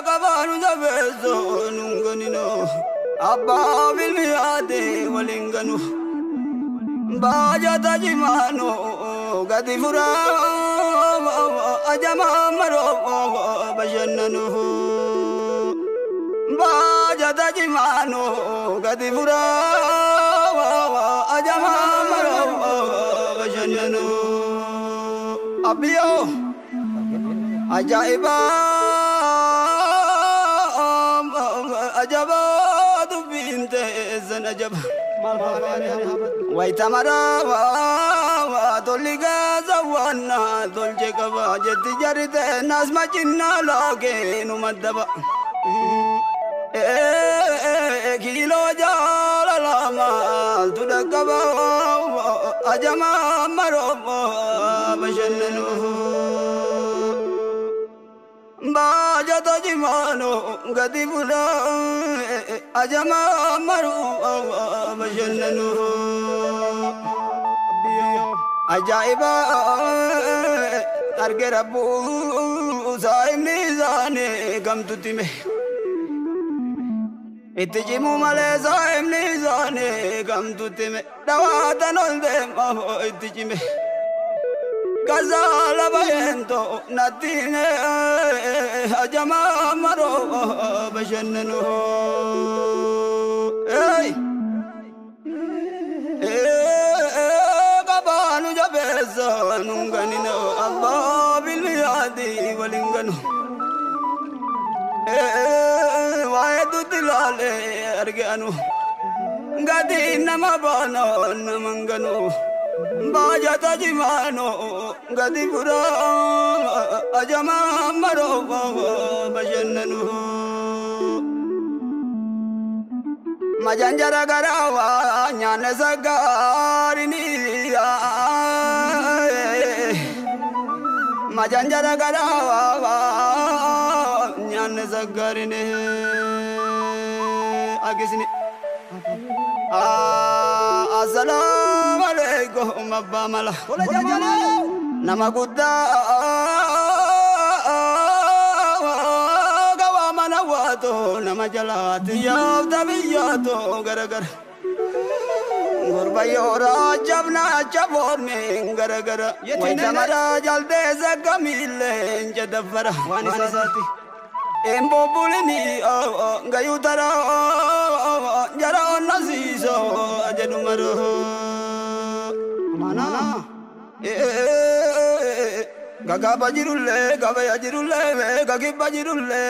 Kabanu jabezo nunganino Abba bilmiade walinganu Baja tajimano gadifura Ajama maro bajannanu Baja tajimano gadifura Ajama maro bajannanu Abiyo Ajaiba Ajaba tu binte zanajaba Waitamara toliga zawana tolje kaba jeti jarite nasma chinna lage numadaba kilo jala lama tudakaba ajama maro bashannanu Baja tajimano gadibula ajama maru bajannanu ajaiba arge rabbu saim nizane gamtutime itjimu male saim nizane gamtutime dawatanol de ma itjime Gazala bayento natine ajama maro bajannanu hey kabanu jabeza nunganino abba bilmiadi walinganu waedu tilale arganu gadi namabano namanganu Baja tajimano gadipura ajama maro bajannanu Majanjara garawa nyane sagarini Majanjara garawa nyane sagarini agisini Assalamu alaikum abba mala nama gudda gawa mana wato nama jalati yafta biyato gara gurbayo rajabna chabor min gara waitamara jalde zagamile njadafara wani sasati Embo bulini gayutara jara nasiso ajanumaro mana gaga bajirulle gagi bajirulle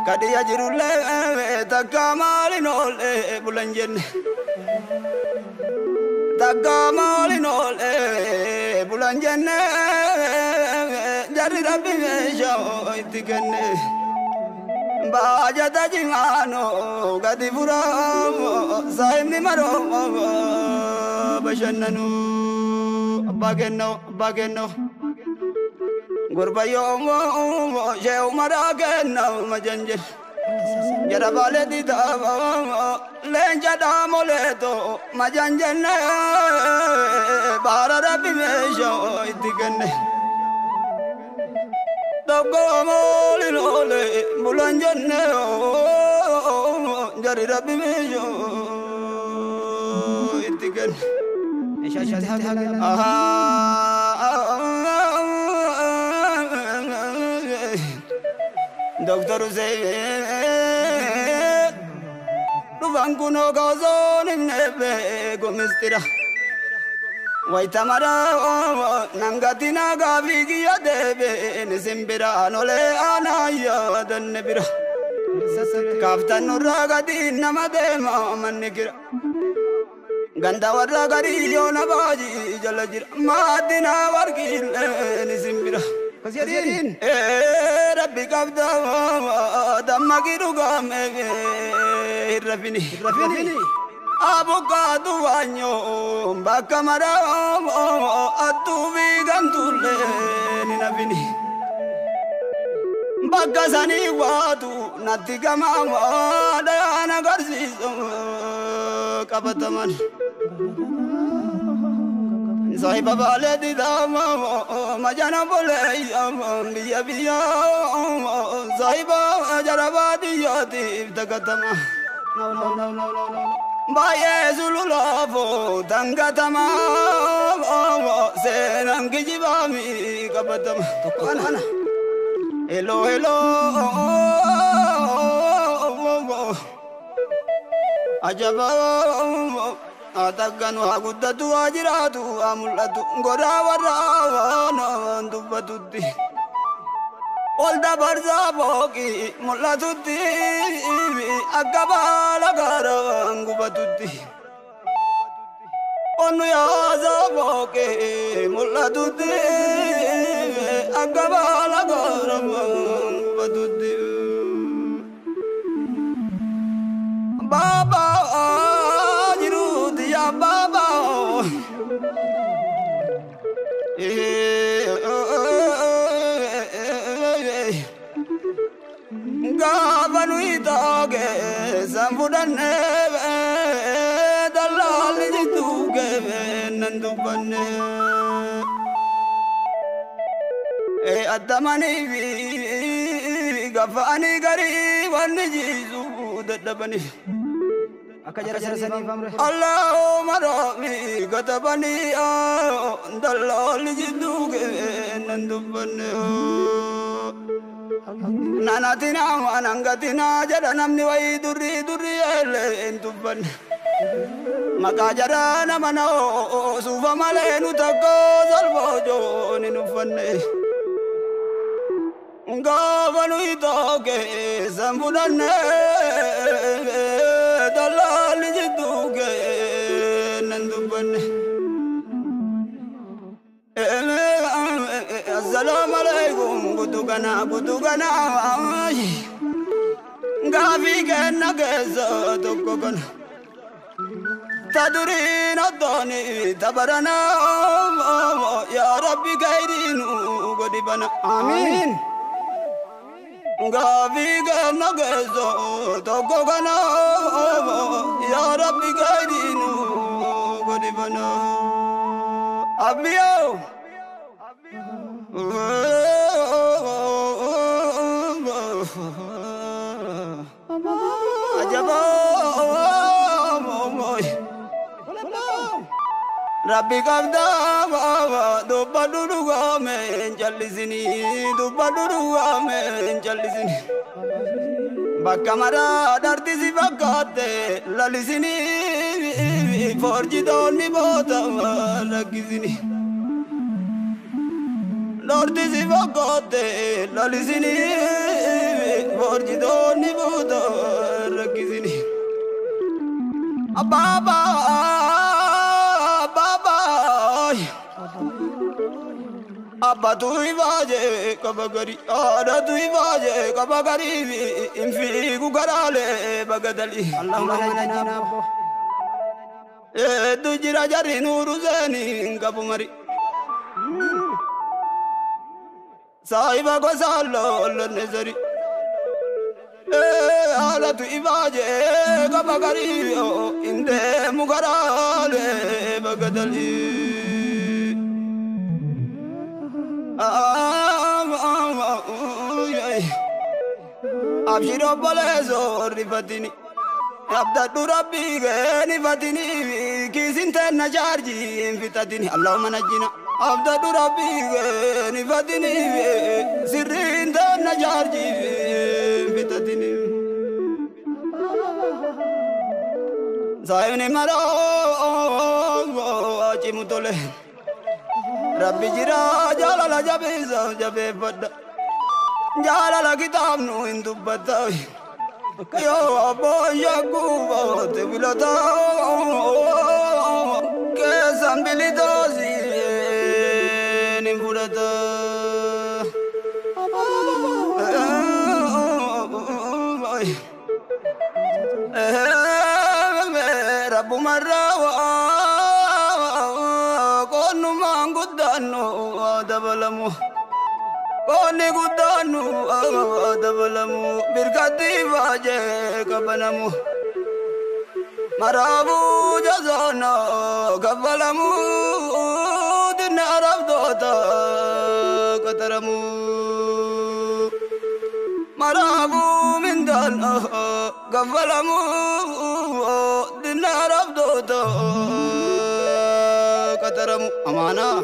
kadi ajirulle takamalinole bulanjenne takamalinole bulanjenne Jari rabbi mesha itikenne Baja tajimano gadipura saimni maro bajannanu bageno gurbayo sheu maragena majanjen jara bale dita lenja damoleto majanjen bara rabbi mesha itikenne Dogo moli lole bulanjanne jari rabbi mejo itikan Doktor Hussein Rubankuno gazon nebe gomistira Waitamara nangatina gavigiya debe nisimbira nole anaya dannebira kaftan ragadi namadema mannikira ganda waragari yona baji jalajira madina wargil nisimbira kasiyadin rabbi kafda damagiru game rafini Abogado wanyo bakamara atu vigantule ninabini bagasani watu natigama dana garsiso kabataman صاحب بالدي دام ما جانا بولي بيا بيا صاحب جربادي ياتي افتكتما بايه زلولافو تنكتما سينام كجبامي كبتما تقوانا hello hello ajaba atakan wa guddatu ajiratu amulatu gora warana dubatutti olda barza boki mulatutti akabala garan gubatutti onu ya zaboke mulatutti akabala garan gubatutti baba jirut ya baba gabanu itoge sambudanne dalal jituge nandubanne adamani gafani gari wanni jisu dadabani akajara sani famre Allahumma rabbi katabani dalal jituge nandubanne nanatina manangatina jada namni wai durri ele entuban maka jara namana sufa male nu takko salbojo ni nufanne ngavanu itoke sambudanne dalal jituge nandubanne assalamu alaikum gudugana gafi kenna kesa tokko kana tadrin adoni tabarana ya rabbi gairinu godibana amin gafi kenna kesa tokko kana ya rabbi gairinu godibana abiyo ajaba rabbi kabda dubba duduga men jallisini bakka mara dartisi bakkate lalisini forjidonni bota ragisini dartisi bakkate lalisini forjidonni bota ragisini baba abba tu ibaje kabagari ada tu ibaje kabagari infi gugarale bagadali Allahumma najina tu jira jari nuru zeni kabumari saiba ko sallo nezari ala tu ibaje kabagari inde mugarale bagadali abshiro balezo rifatini abdadu rabbi gani fatini kisinte najarji infitatini Allahumma najina abdadu rabbi gani fatini sirrinte najarji infitatini zayni maro achimutole rabbi jira jalala jabe fadda jalala kitab nu indubbata yo abo yakuba te bilata ke sambilito si nimbudata rabbu marrawa konu mangudano dabalamu koni gudanu dabalamu birkati vaje kabanamu marabu jazana kabalamu رفضوتا كترمو مرابو من دان قفلمو دنا رفضوتا كترمو أمانة